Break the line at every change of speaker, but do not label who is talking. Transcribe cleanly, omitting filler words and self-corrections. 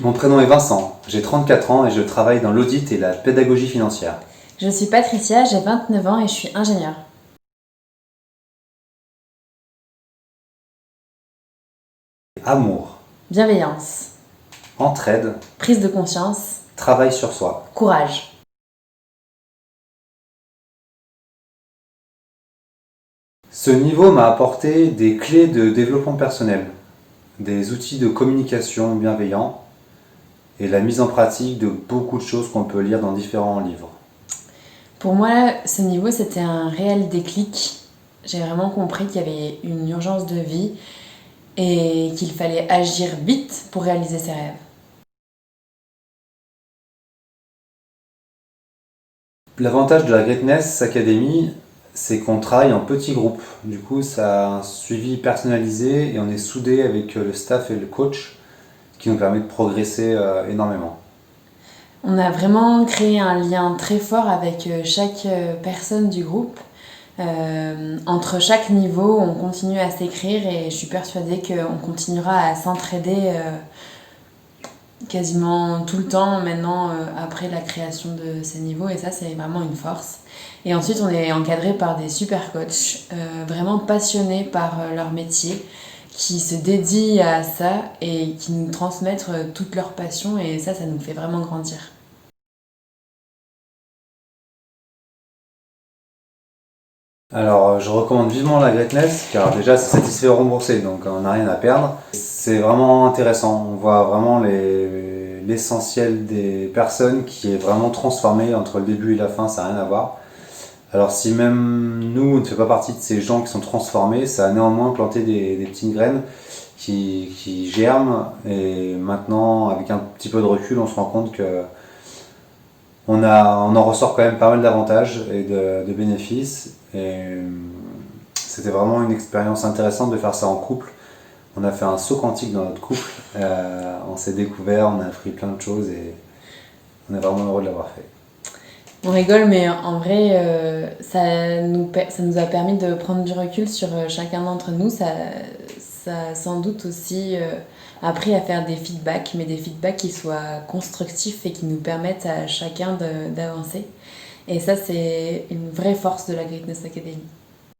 Mon prénom est Vincent, j'ai 34 ans et je travaille dans l'audit et la pédagogie financière.
Je suis Patricia, j'ai 29 ans et je suis ingénieure.
Amour,
Bienveillance,
entraide,
prise de conscience,
travail sur soi.
courage.
Ce niveau m'a apporté des clés de développement personnel, des outils de communication bienveillants et la mise en pratique de beaucoup de choses qu'on peut lire dans différents livres.
Pour moi, ce niveau, c'était un réel déclic. J'ai vraiment compris qu'il y avait une urgence de vie et qu'il fallait agir vite pour réaliser ses rêves.
L'avantage de la Greatness Academy, c'est qu'on travaille en petits groupes. Du coup, ça a un suivi personnalisé et on est soudé avec le staff et le coach, ce qui nous permet de progresser énormément.
On a vraiment créé un lien très fort avec chaque personne du groupe. Entre chaque niveau, on continue à s'écrire et je suis persuadée qu'on continuera à s'entraider quasiment tout le temps maintenant après la création de ces niveaux et ça c'est vraiment une force. Et ensuite on est encadré par des super coachs vraiment passionnés par leur métier qui se dédient à ça et qui nous transmettent toute leur passion et ça nous fait vraiment grandir.
Alors, je recommande vivement la Greatness, car déjà c'est satisfait ou remboursé, donc on n'a rien à perdre. C'est vraiment intéressant, on voit vraiment l'essentiel des personnes qui est vraiment transformé entre le début et la fin, ça n'a rien à voir. Alors si même nous, on ne fait pas partie de ces gens qui sont transformés, ça a néanmoins planté des petites graines qui germent, et maintenant, avec un petit peu de recul, on se rend compte que on en ressort quand même pas mal d'avantages et de bénéfices. Et c'était vraiment une expérience intéressante de faire ça en couple. On a fait un saut quantique dans notre couple. On s'est découvert, on a appris plein de choses et on est vraiment heureux de l'avoir fait.
On rigole, mais en vrai, ça nous a permis de prendre du recul sur chacun d'entre nous. Ça a sans doute aussi appris à faire des feedbacks, mais des feedbacks qui soient constructifs et qui nous permettent à chacun d'avancer. Et ça, c'est une vraie force de la Greatness Academy.